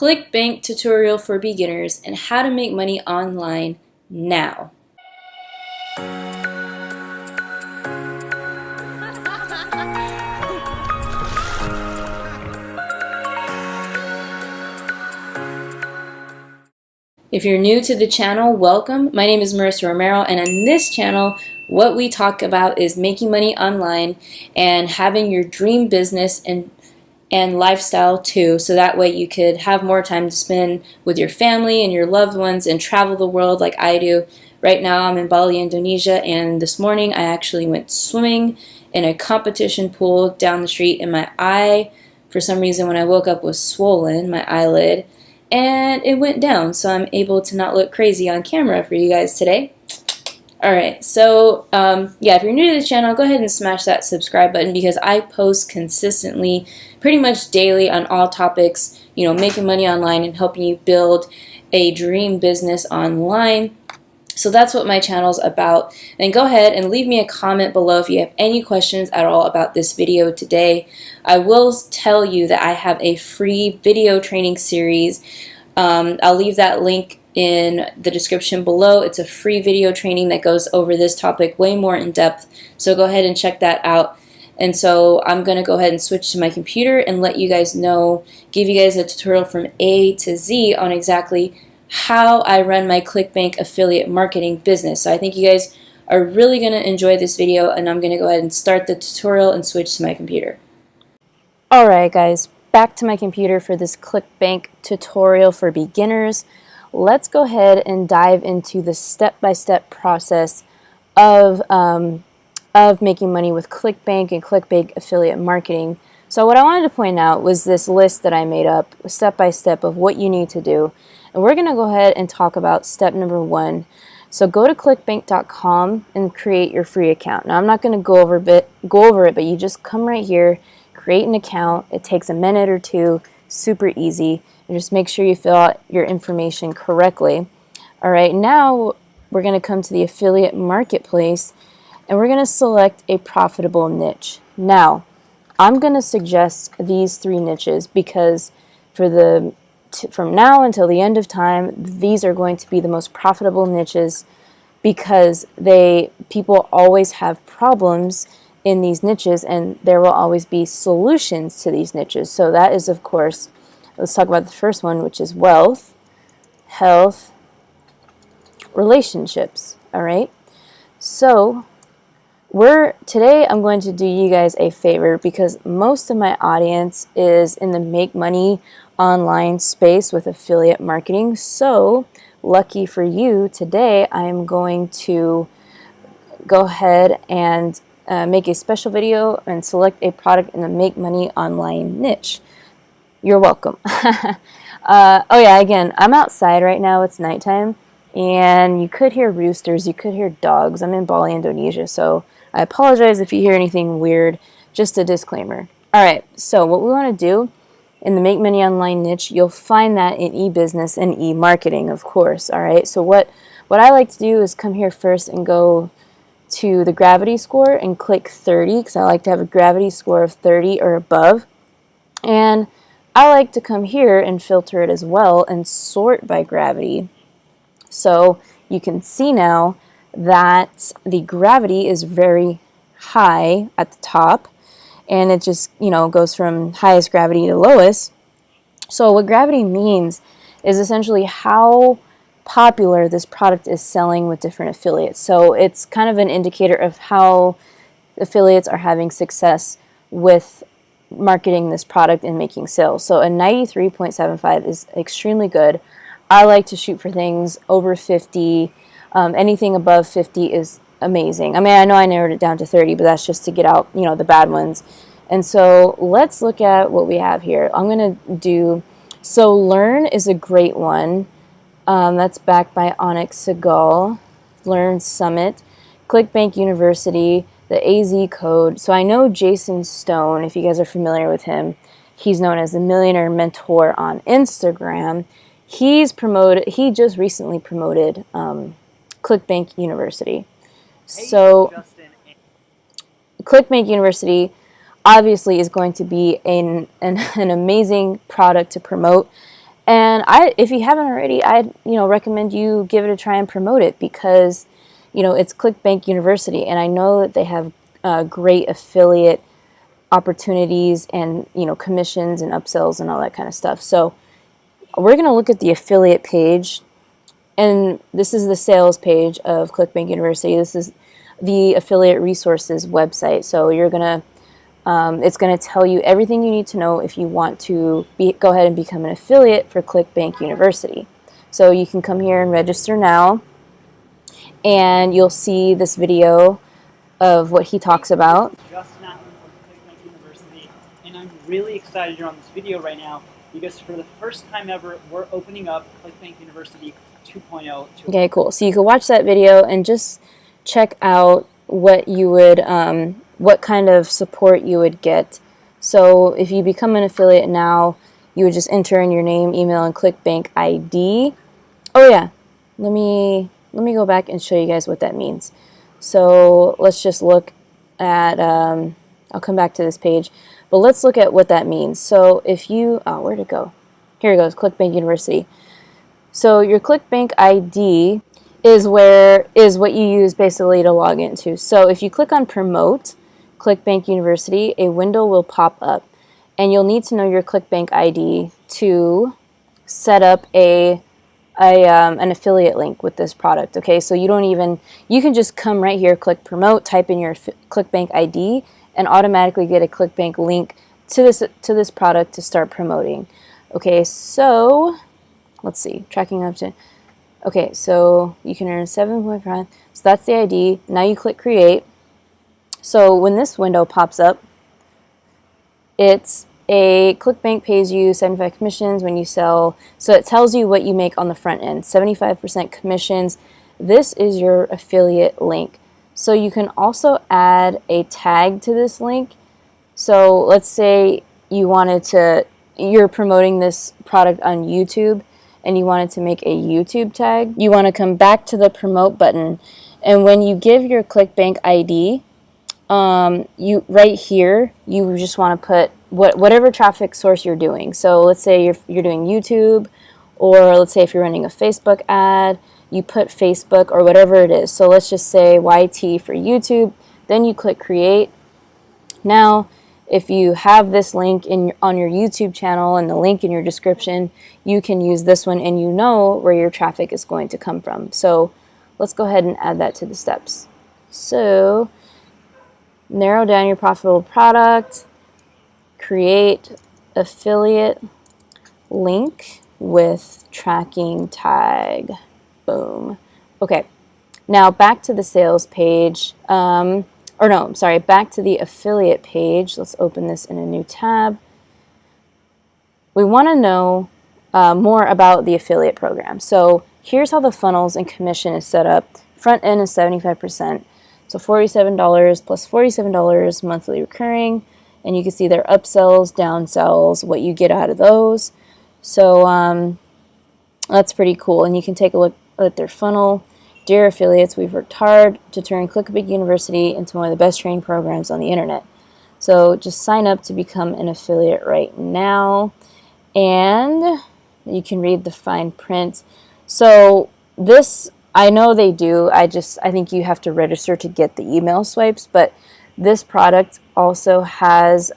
Clickbank tutorial for beginners and how to make money online now. If you're new to the channel, welcome. My name is Marissa Romero, and on this channel, what we talk about is making money online and having your dream business and lifestyle too, so that way you could have more time to spend with your family and your loved ones and travel the world like I do. Right now I'm in Bali, Indonesia, and this morning I actually went swimming in a competition pool down the street, and my eye, for some reason when I woke up, was swollen, my eyelid, and it went down, so I'm able to not look crazy on camera for you guys today. Alright, so yeah, if you're new to the channel, go ahead and smash that subscribe button because I post consistently, pretty much daily, on all topics, you know, making money online and helping you build a dream business online. So that's what my channel's about. And go ahead and leave me a comment below if you have any questions at all about this video today. I will tell you that I have a free video training series. I'll leave that link in the description below. It's a free video training that goes over this topic way more in depth. So go ahead and check that out. And so I'm going to go ahead and switch to my computer and let you guys know, give you guys a tutorial from A to Z on exactly how I run my Clickbank affiliate marketing business. So I think you guys are really going to enjoy this video, and I'm going to go ahead and start the tutorial and switch to my computer. Alright guys, back to my computer for this Clickbank tutorial for beginners. Let's go ahead and dive into the step-by-step process of making money with Clickbank and Clickbank affiliate marketing. So what I wanted to point out was this list that I made up, step-by-step of what you need to do. And we're going to go ahead and talk about step number 1. So go to clickbank.com and create your free account. Now I'm not going to go over it, but you just come right here, create an account. It takes a minute or two, super easy. And just make sure you fill out your information correctly. All right, now we're going to come to the affiliate marketplace and we're going to select a profitable niche. Now, I'm going to suggest these 3 niches because from now until the end of time, these are going to be the most profitable niches because people always have problems in these niches and there will always be solutions to these niches. So that is, of course, let's talk about the first one, which is wealth, health, relationships. All right. So today I'm going to do you guys a favor because most of my audience is in the make money online space with affiliate marketing. So lucky for you, today I am going to go ahead and make a special video and select a product in the make money online niche. You're welcome. Oh yeah, again, I'm outside right now. It's nighttime and you could hear roosters, you could hear dogs. I'm in Bali, Indonesia, so I apologize if you hear anything weird. Just a disclaimer. All right, so what we want to do in the make money online niche, you'll find that in e-business and e-marketing, of course. All right, so what I like to do is come here first and go to the gravity score and click 30 because I like to have a gravity score of 30 or above. And I like to come here and filter it as well and sort by gravity. So you can see now that the gravity is very high at the top. And it just, you know, goes from highest gravity to lowest. So what gravity means is essentially how popular this product is selling with different affiliates. So it's kind of an indicator of how affiliates are having success with marketing this product and making sales. So a 93.75 is extremely good. I like to shoot for things over 50. Anything above 50 is amazing. I mean, I know I narrowed it down to 30, but that's just to get out, you know, the bad ones. And so let's look at what we have here. I'm going to do, so Learn is a great one. That's backed by Onyx Segal, Learn Summit, Clickbank University, the AZ Code. So I know Jason Stone, if you guys are familiar with him, he's known as the Millionaire Mentor on Instagram. He just recently promoted Clickbank University. So Clickbank University obviously is going to be an amazing product to promote. And if you haven't already, I'd recommend you give it a try and promote it, because it's Clickbank University, and I know that they have great affiliate opportunities and commissions and upsells and all that kind of stuff. So we're going to look at the affiliate page, and this is the sales page of Clickbank University. This is the affiliate resources website. So you're going to it's going to tell you everything you need to know if you want to go ahead and become an affiliate for Clickbank University. So you can come here and register now, and you'll see this video of what he talks about. Just Matt from Clickbank University, and I'm really excited you're on this video right now, because for the first time ever, we're opening up Clickbank University 2.0. Okay, cool. So you can watch that video and just check out what you would what kind of support you would get. So if you become an affiliate now, you would just enter in your name, email, and Clickbank ID. Oh yeah, let me go back and show you guys what that means. So let's just look at, I'll come back to this page, but let's look at what that means. So if you, where'd it go? Here it goes, Clickbank University. So your Clickbank ID is what you use basically to log into. So if you click on Promote Clickbank University, a window will pop up, and you'll need to know your Clickbank ID to set up an affiliate link with this product. Okay, so you can just come right here, click Promote, type in your Clickbank ID, and automatically get a Clickbank link to this product to start promoting. Okay, so let's see, tracking up to. Okay, so you can earn 7.5. So that's the ID. Now you click Create. So when this window pops up, it's a Clickbank pays you 75 commissions when you sell. So it tells you what you make on the front end, 75% commissions. This is your affiliate link. So you can also add a tag to this link. So let's say you're promoting this product on YouTube, and you wanted to make a YouTube tag. You want to come back to the promote button, and when you give your Clickbank ID, right here, you just want to put whatever traffic source you're doing. So let's say you're doing YouTube, or let's say if you're running a Facebook ad, you put Facebook or whatever it is. So let's just say YT for YouTube. Then you click Create. Now, if you have this link on your YouTube channel and the link in your description, you can use this one, and you know where your traffic is going to come from. So let's go ahead and add that to the steps. So narrow down your profitable product, create affiliate link with tracking tag. Boom. Okay, now back to the sales page. Back to the affiliate page. Let's open this in a new tab. We want to know more about the affiliate program. So here's how the funnels and commission is set up. Front end is 75%. So $47 plus $47 monthly recurring. And you can see their upsells, downsells, what you get out of those. So that's pretty cool. And you can take a look at their funnel. Dear affiliates, we've worked hard to turn Clickbank University into one of the best training programs on the internet. So just sign up to become an affiliate right now. And you can read the fine print. So this, I know they do. I think you have to register to get the email swipes. But this product also has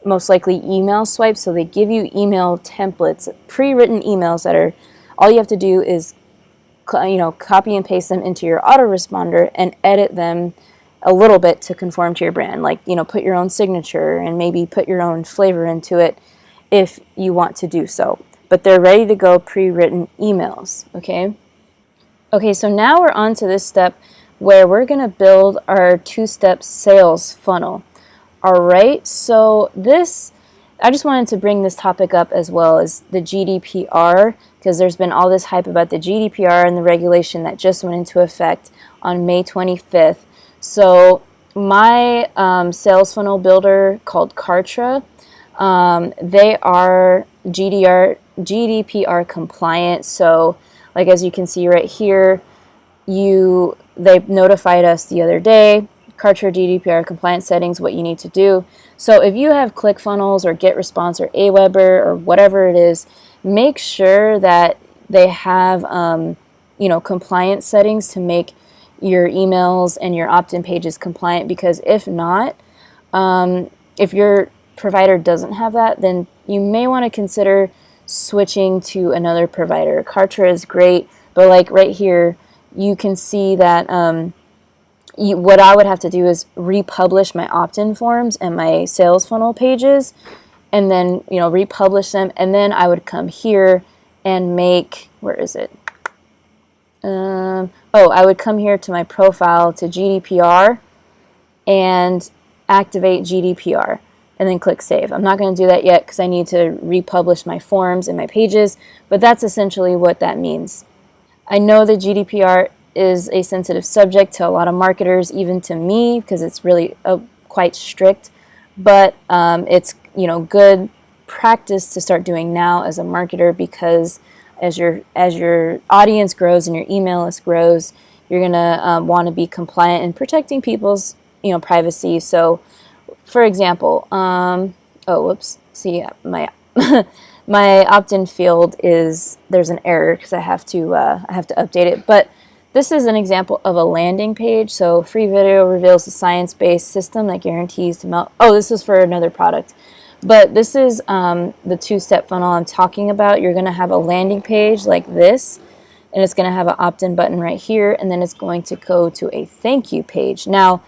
most likely email swipes. So they give you email templates, pre-written emails that are, all you have to do is copy and paste them into your autoresponder and edit them a little bit to conform to your brand. Like, put your own signature and maybe put your own flavor into it if you want to do so. But they're ready to go, pre-written emails, okay? Okay, so now we're on to this step where we're going to build our two-step sales funnel. All right, so I just wanted to bring this topic up as well as the GDPR, because there's been all this hype about the GDPR and the regulation that just went into effect on May 25th. So my sales funnel builder called Kartra, they are GDPR compliant. So like as you can see right here, they notified us the other day, Kartra GDPR compliance settings, what you need to do. So if you have ClickFunnels or GetResponse or Aweber or whatever it is, make sure that they have compliance settings to make your emails and your opt-in pages compliant, because if not, if your provider doesn't have that, then you may want to consider switching to another provider. Kartra is great, but like right here, you can see that what I would have to do is republish my opt-in forms and my sales funnel pages, and then republish them, and then I would come here and make, where is it? I would come here to my profile, to GDPR, and activate GDPR, and then click save. I'm not going to do that yet because I need to republish my forms and my pages, but that's essentially what that means. I know that GDPR is a sensitive subject to a lot of marketers, even to me, because it's really quite strict, but it's good practice to start doing now as a marketer, because as your audience grows and your email list grows, you're gonna want to be compliant in protecting people's privacy. So, for example, see my my opt-in field there's an error because I have to update it. But this is an example of a landing page. So, free video reveals a science-based system that guarantees to melt. Oh, this is for another product. But this is the two-step funnel I'm talking about. You're going to have a landing page like this, and it's going to have an opt-in button right here, and then it's going to go to a thank you page. Now,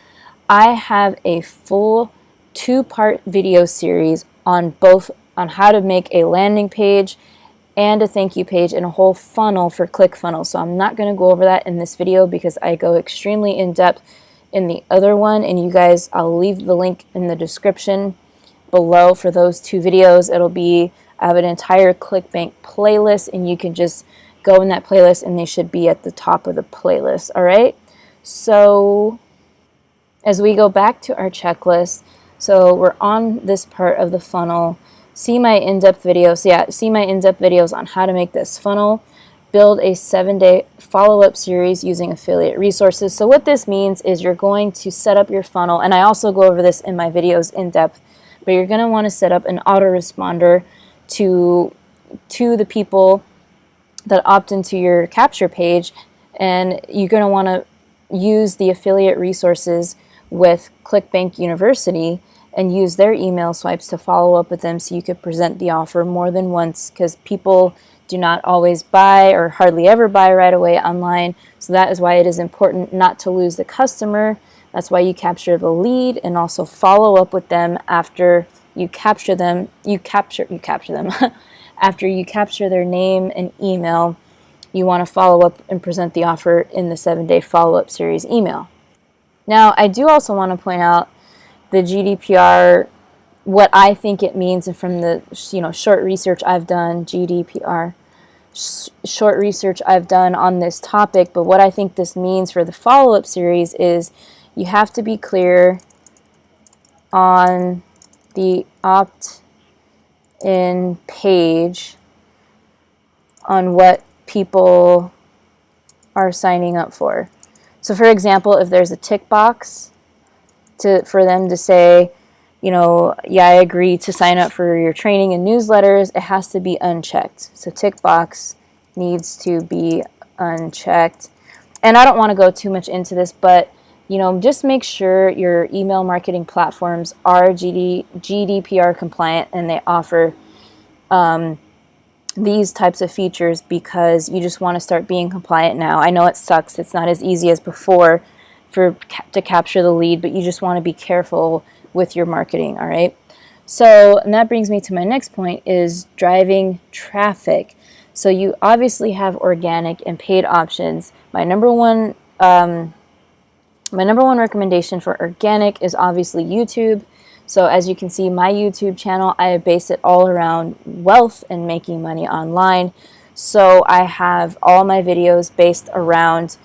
I have a full 2-part video series on how to make a landing page and a thank you page and a whole funnel for ClickFunnels. So I'm not going to go over that in this video because I go extremely in-depth in the other one, and you guys, I'll leave the link in the description below for those 2 videos. I have an entire Clickbank playlist, and you can just go in that playlist and they should be at the top of the playlist. All right, so as we go back to our checklist, so we're on this part of the funnel. See my in-depth videos. See my in-depth videos on how to make this funnel. Build a 7-day follow-up series using affiliate resources. So what this means is you're going to set up your funnel, and I also go over this in my videos in depth, but you're going to want to set up an autoresponder to the people that opt into your capture page, and you're going to want to use the affiliate resources with Clickbank University and use their email swipes to follow up with them, so you could present the offer more than once, because people do not always buy or hardly ever buy right away online. So that is why it is important not to lose the customer. That's why you capture the lead and also follow up with them after you capture them. After you capture their name and email, you want to follow up and present the offer in the 7-day follow-up series email. Now, I do also want to point out the GDPR, what I think it means, and from the short research I've done, GDPR, short research I've done on this topic. But what I think this means for the follow-up series is you have to be clear on the opt-in page on what people are signing up for. So, for example, if there's a tick box for them to say, yeah, I agree to sign up for your training and newsletters, it has to be unchecked. So tick box needs to be unchecked. And I don't want to go too much into this, but just make sure your email marketing platforms are GDPR compliant and they offer these types of features, because you just want to start being compliant now. I know it sucks. It's not as easy as before to capture the lead, but you just want to be careful with your marketing, all right? So, and that brings me to my next point, is driving traffic. So you obviously have organic and paid options. My number one recommendation for organic is obviously YouTube. So as you can see, my YouTube channel, I base it all around wealth and making money online. So I have all my videos based around,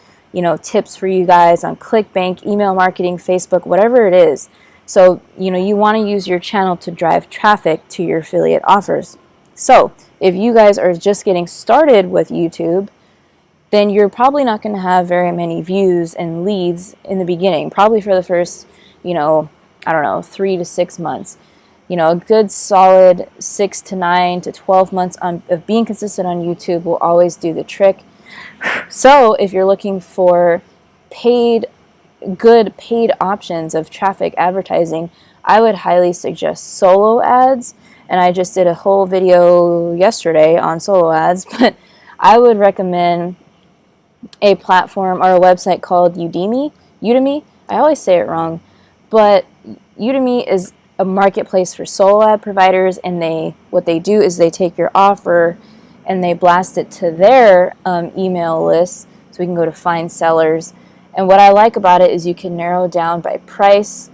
tips for you guys on Clickbank, email marketing, Facebook, whatever it is. So, you want to use your channel to drive traffic to your affiliate offers. So if you guys are just getting started with YouTube, then you're probably not going to have very many views and leads in the beginning, probably for the first, I don't know, 3 to 6 months. You know, a good solid 6 to 9 to 12 months of being consistent on YouTube will always do the trick. So if you're looking for good paid options of traffic advertising, I would highly suggest solo ads. And I just did a whole video yesterday on solo ads, but I would recommend a platform or a website called Udemy. I always say it wrong, but Udemy is a marketplace for solo ad providers, and what they do is they take your offer and they blast it to their email list, so we can go to find sellers. And what I like about it is you can narrow down by price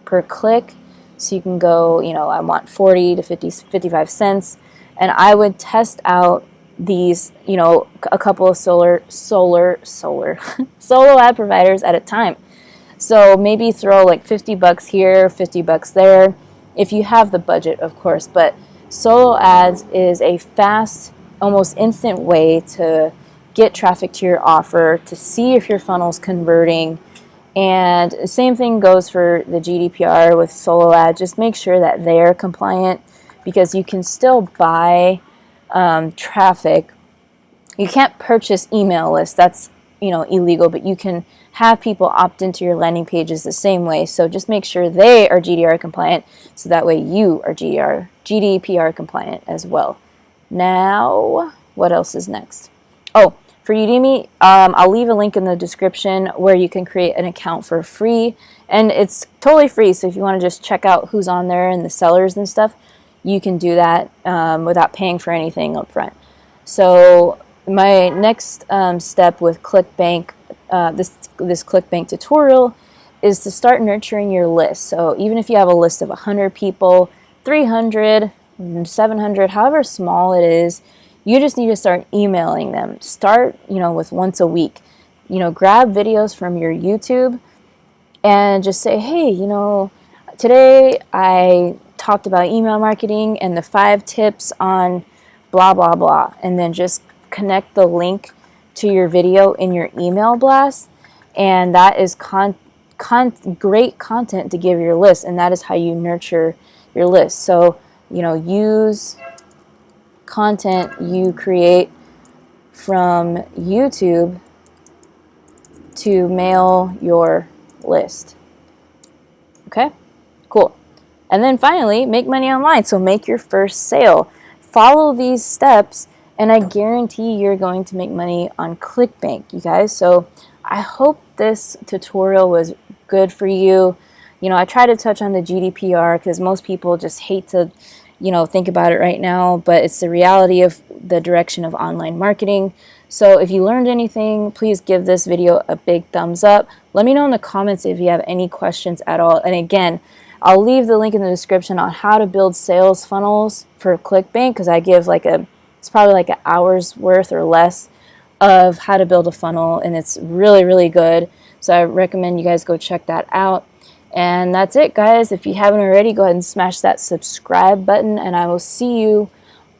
per click. So you can go, I want 40 to 50, 55 cents. And I would test out these, a couple of solo ad providers at a time. So maybe throw like $50 here, $50 there, if you have the budget, of course. But solo ads is a fast, almost instant way to get traffic to your offer, to see if your funnel's converting. And the same thing goes for the GDPR with solo ads. Just make sure that they're compliant, because you can still buy traffic. You can't purchase email lists. That's illegal, but you can have people opt into your landing pages the same way. So just make sure they are GDPR compliant, so that way you are GDPR compliant as well. Now, what else is next? Oh, for Udemy, I'll leave a link in the description where you can create an account for free, and it's totally free. So if you want to just check out who's on there and the sellers and stuff, you can do that without paying for anything up front. So my next step with Clickbank, this Clickbank tutorial, is to start nurturing your list. So even if you have a list of 100 people, 300, 700, however small it is, you just need to start emailing them. Start, with once a week. Grab videos from your YouTube and just say, hey, today I talked about email marketing and the 5 tips on blah, blah, blah. And then just connect the link to your video in your email blast. And that is great content to give your list. And that is how you nurture your list. So, use content you create from YouTube to mail your list. Okay, cool. And then finally, make money online. So make your first sale. Follow these steps, and I guarantee you're going to make money on Clickbank, you guys. So I hope this tutorial was good for you. I try to touch on the GDPR because most people just hate to think about it right now, but it's the reality of the direction of online marketing. So if you learned anything, please give this video a big thumbs up. Let me know in the comments if you have any questions at all. And again, I'll leave the link in the description on how to build sales funnels for Clickbank, because I give it's probably like an hour's worth or less of how to build a funnel, and it's really, really good. So I recommend you guys go check that out. And that's it, guys. If you haven't already, go ahead and smash that subscribe button, and I will see you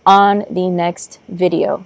on the next video.